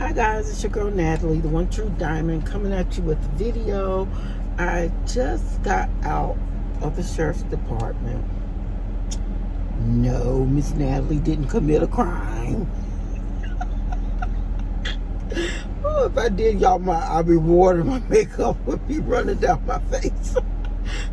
Hi guys, it's your girl Natalie, the One True Diamond, coming at you with a video. I just got out of the sheriff's department. No, Miss Natalie didn't commit a crime. Oh, if I did, y'all, I'll be rewarding my makeup would be running down my face.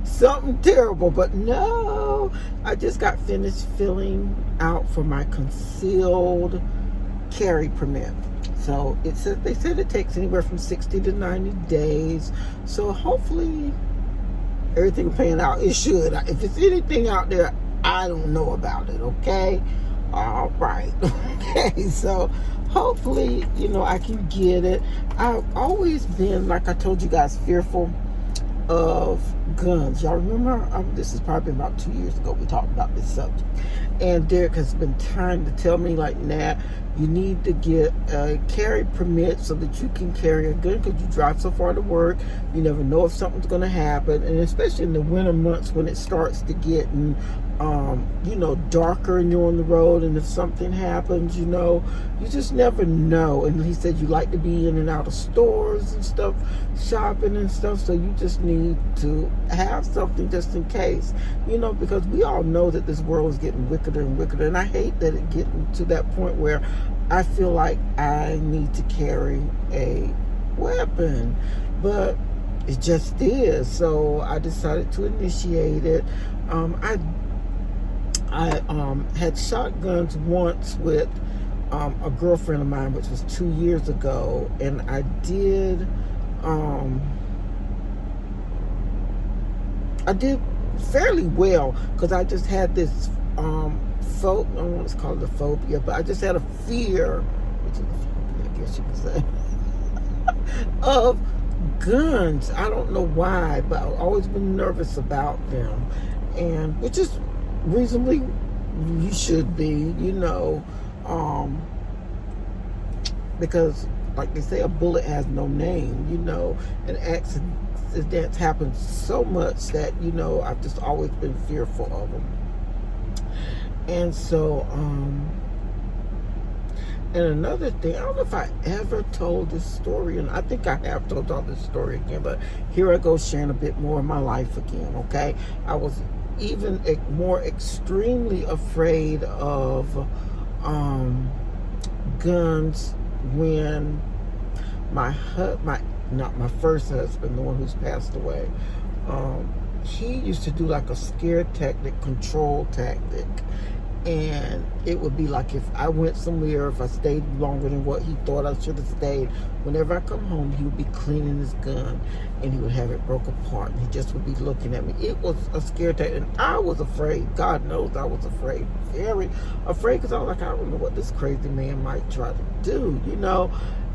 Something terrible, but no. I just got finished filling out for my concealed carry permit. So they said it takes anywhere from 60 to 90 days. So hopefully everything will pan out. It should. If it's anything out there, I don't know about it, okay? All right. Okay, so hopefully, I can get it. I've always been, like I told you guys, fearful of guns. Y'all remember, this is probably about 2 years ago we talked about this subject, and Derek has been trying to tell me, like, Nat, you need to get a carry permit so that you can carry a gun, because you drive so far to work, you never know if something's going to happen, and especially in the winter months when it starts to get darker and you're on the road, and if something happens, you just never know. And he said you like to be in and out of stores and stuff, shopping and stuff, so you just need to have something just in case, because we all know that this world is getting wickeder and wickeder, and I hate that it getting to that point where I feel like I need to carry a weapon, but it just is. So I decided to initiate it. I had shotguns once with a girlfriend of mine, which was 2 years ago, and I did fairly well, because I just had this I don't want to call it a phobia, but I just had a fear, which is a phobia, I guess you could say, of guns. I don't know why, but I've always been nervous about them, and which is reasonably, you should be, because like they say, a bullet has no name, and accidents happen so much that, I've just always been fearful of them. And so, and another thing, I don't know if I ever told this story, and I think I have told all this story again, but here I go sharing a bit more of my life again, okay? I was even more extremely afraid of guns when my first husband, the one who's passed away, he used to do like a scare tactic, control tactic. And it would be like, if I went somewhere, if I stayed longer than what he thought I should have stayed, whenever I come home, he would be cleaning his gun and he would have it broke apart, and he just would be looking at me. It was a scare tactic, and I was afraid. God knows I was afraid, very afraid, because I was like, I don't know what this crazy man might try to do,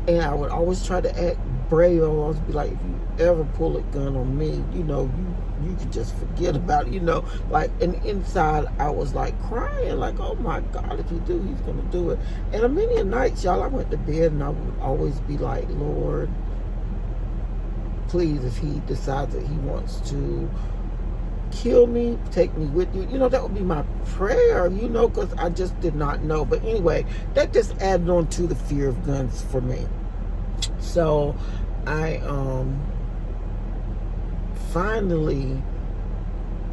And I would always try to act brave. I would always be like, if you ever pull a gun on me, you can just forget about it, Like, and inside I was like crying, like, oh my God, if he do, he's gonna do it. And many nights, y'all, I went to bed and I would always be like, Lord, please, if he decides that he wants to kill me, take me with you. That would be my prayer, because I just did not know. But anyway, that just added on to the fear of guns for me. So I finally,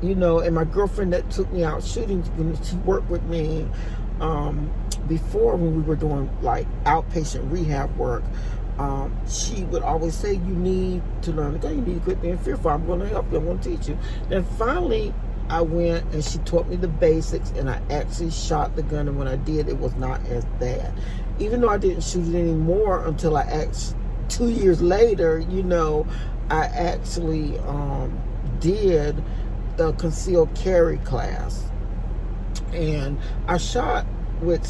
and my girlfriend that took me out shooting, when she worked with me before, when we were doing like outpatient rehab work, she would always say, you need to learn the gun, you need to quit being fearful, I'm going to help you, I'm going to teach you. Then finally I went and she taught me the basics, and I actually shot the gun, and when I did, it was not as bad. Even though I didn't shoot it anymore until 2 years later, I actually did the concealed carry class, and I shot with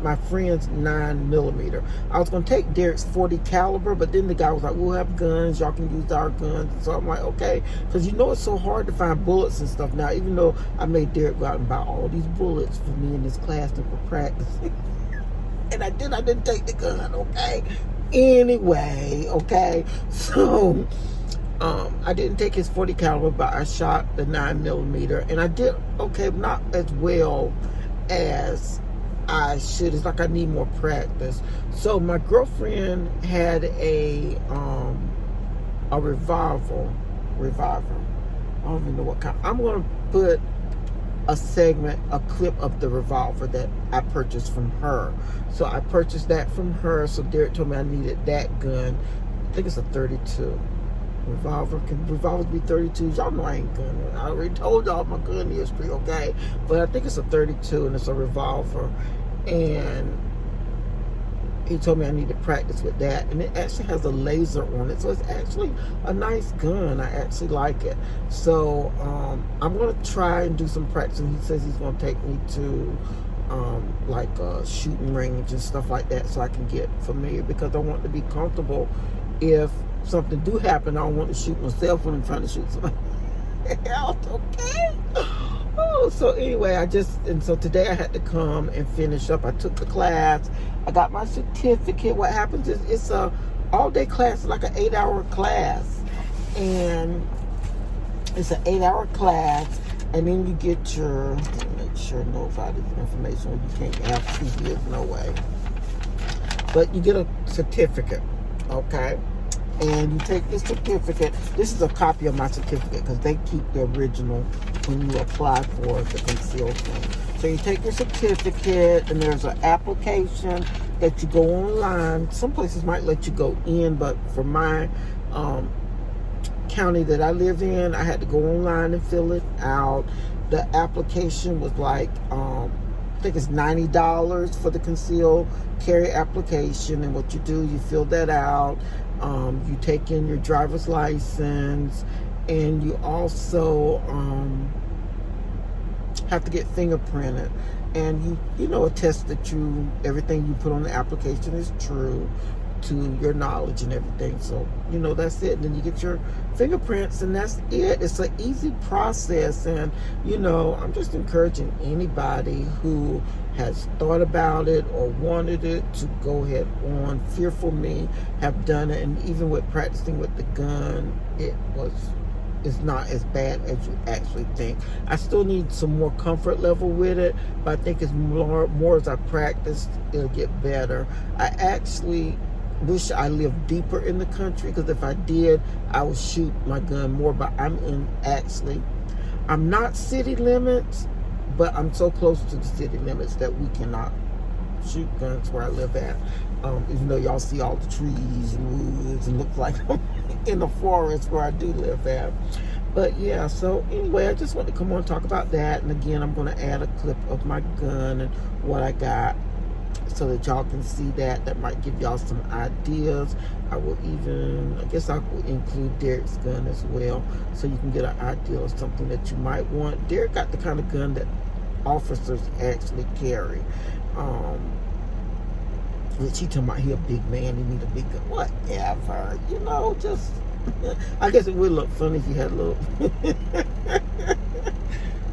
my friend's 9mm. I was going to take Derek's 40 caliber, but then the guy was like, we'll have guns, y'all can use our guns. So I'm like, okay, because it's so hard to find bullets and stuff now, even though I made Derek go out and buy all these bullets for me in this class and for practicing. And I didn't take the gun, okay? Anyway, okay, so I didn't take his 40 caliber, but I shot the 9mm, and I did okay, not as well as I should. It's like I need more practice. So my girlfriend had a revolver. I don't even know what kind. I'm gonna put a clip of the revolver that I purchased from her. So I purchased that from her. So Derek told me I needed that gun. I think it's a 32 revolver. Can revolvers be 32s? Y'all know I ain't gun. I already told y'all my gun history, okay? But I think it's a 32 and it's a revolver. And he told me I need to practice with that, and it actually has a laser on it, so it's actually a nice gun. I actually like it. So I'm going to try and do some practice, and he says he's going to take me to like a shooting range and stuff like that so I can get familiar, because I want to be comfortable. If something do happen, I don't want to shoot myself when I'm trying to shoot somebody else, okay? Oh, so anyway, so today I had to come and finish up. I took the class. I got my certificate. What happens is it's a all-day class, like an 8-hour class. And it's an 8-hour class. And then you get your, make sure nobody's information when you can't have CPS, no way. But you get a certificate, okay? And you take this certificate. This is a copy of my certificate because they keep the original when you apply for the concealed thing. So you take your certificate, and there's an application that you go online. Some places might let you go in, but for my county that I live in, I had to go online and fill it out. The application was like, I think it's $90 for the concealed carry application. And what you do, you fill that out. You take in your driver's license, and you also have to get fingerprinted, and you know, attest that everything you put on the application is true to your knowledge and everything. So you know, that's it. And then you get your fingerprints, and that's it. It's an easy process. And you know, I'm just encouraging anybody who has thought about it or wanted it to go ahead on. Fearful me have done it, and even with practicing with the gun, it's not as bad as you actually think. I still need some more comfort level with it, but I think it's more as I practice, it'll get better. I actually wish I lived deeper in the country, because if I did, I would shoot my gun more. But I'm not city limits, but I'm so close to the city limits that we cannot shoot guns where I live at. Even though y'all see all the trees and woods and look like I'm in the forest where I do live at. But yeah, so anyway, I just want to come on and talk about that. And again, I'm going to add a clip of my gun and what I got, so that y'all can see that. That might give y'all some ideas. I guess I will include Derek's gun as well, so you can get an idea of something that you might want. Derek got the kind of gun that officers actually carry. Which he talking about, he a big man, he need a big gun. Whatever, you know, just I guess it would look funny if you had a little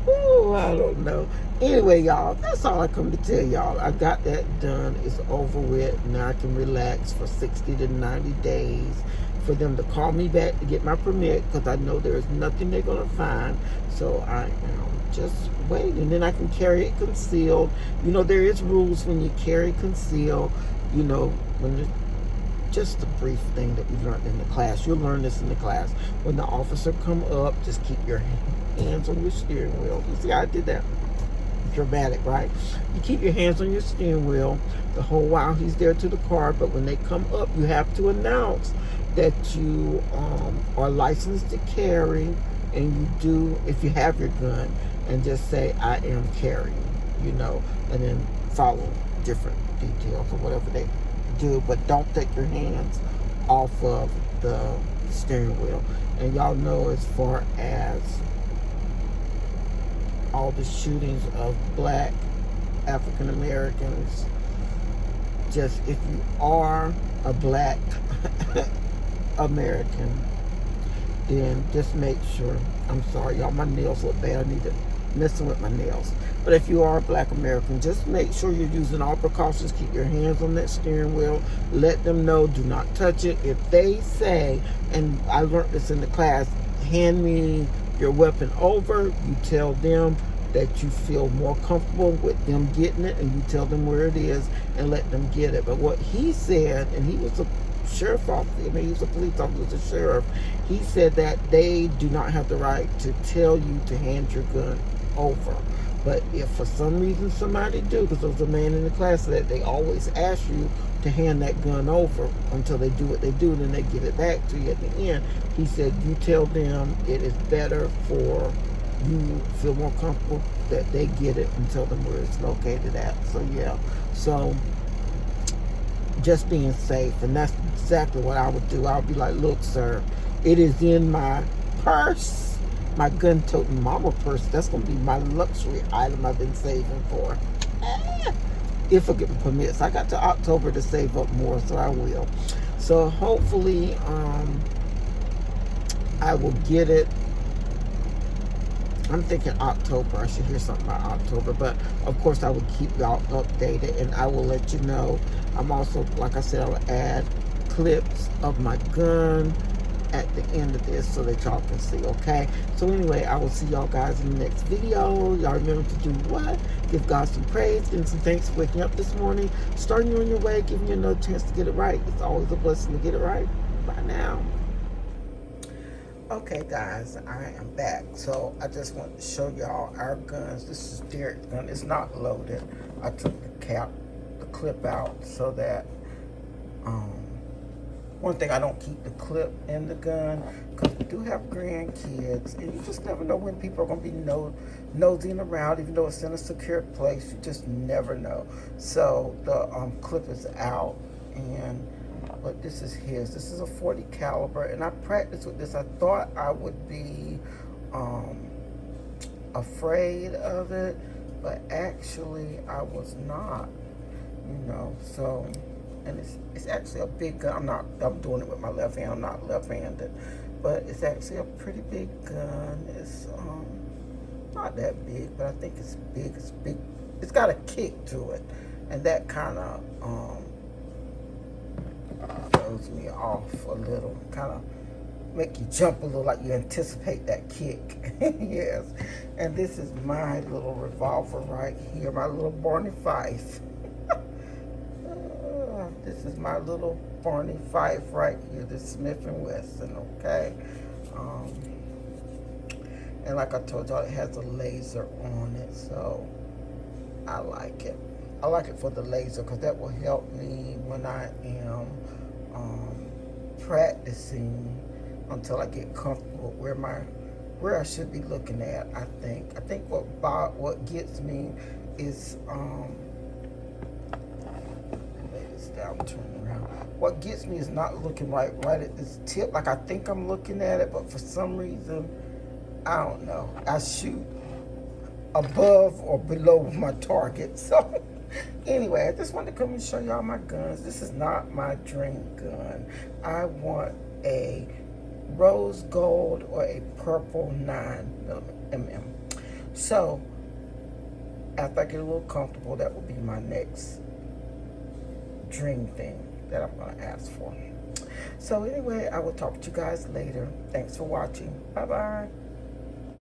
ooh, I don't know. Anyway, y'all, that's all I come to tell y'all. I got that done. It's over with. Now I can relax for 60 to 90 days for them to call me back to get my permit, because I know there's nothing they're going to find. So I am just waiting. Then I can carry it concealed. You know, there is rules when you carry concealed. You know, when just a brief thing that we learned in the class. You'll learn this in the class. When the officer come up, just keep your hands on your steering wheel. You see how I did that? Dramatic, right? You keep your hands on your steering wheel the whole while he's there to the car, but when they come up, you have to announce that you are licensed to carry, and you do, if you have your gun, and just say, I am carrying, you know, and then follow different details or whatever they do, but don't take your hands off of the steering wheel. And y'all know, as far as all the shootings of black African Americans, just if you are a black American, then just make sure, I'm sorry y'all, my nails look bad, I need to messing with my nails. But if you are a black American, just make sure you're using all precautions. Keep your hands on that steering wheel. Let them know, do not touch it. If they say, and I learned this in the class, hand me your weapon over, you tell them, that you feel more comfortable with them getting it, and you tell them where it is and let them get it. But what he said, and he was a sheriff officer, I mean, he was a police officer, a sheriff, he said that they do not have the right to tell you to hand your gun over. But if for some reason somebody do, because there was a man in the class that they always ask you to hand that gun over until they do what they do, and then they give it back to you at the end. He said you tell them it is better for you feel more comfortable that they get it and tell them where it's located at. So yeah, so just being safe, and that's exactly what I would do. I would be like, look, sir, it is in my purse. My gun-toting mama purse. That's going to be my luxury item I've been saving for. If I get the permits. I got to October to save up more, so I will. So hopefully I will get it. I'm thinking October. I should hear something about October. But, of course, I will keep y'all updated, and I will let you know. I'm also, like I said, I will add clips of my gun at the end of this so that y'all can see, okay? So anyway, I will see y'all guys in the next video. Y'all remember to do what? Give God some praise, give him some thanks for waking up this morning, starting you on your way, giving you another chance to get it right. It's always a blessing to get it right. Bye now. Okay, guys, I am back. So I just want to show y'all our guns. This is Derek's gun. It's not loaded. I took the clip out so that one thing, I don't keep the clip in the gun because we do have grandkids, and you just never know when people are going to be nosing around. Even though it's in a secure place, you just never know. So the clip is out, but this is his. This is a .40 caliber, and I practiced with this. I thought I would be afraid of it, but actually I was not. So. And it's actually a big gun. I'm doing it with my left hand. I'm not left-handed, but it's actually a pretty big gun. It's not that big, but I think it's big. It's big. It's got a kick to it, and that kind of throws me off a little. Kind of make you jump a little, like you anticipate that kick. Yes. And this is my little revolver right here, my little Barney Fife. This is my little Barney Fife right here, this Smith & Wesson, okay? And like I told y'all, it has a laser on it, so I like it. I like it for the laser because that will help me when I am practicing until I get comfortable where I should be looking at. I think what gets me is down, turn around. What gets me is not looking right at this tip. Like I think I'm looking at it, but for some reason, I don't know. I shoot above or below my target. So anyway, I just wanted to come and show y'all my guns. This is not my dream gun. I want a rose gold or a purple 9mm. So after I get a little comfortable, that will be my next dream thing that I'm going to ask for. So anyway, I will talk to you guys later. Thanks for watching. Bye-bye.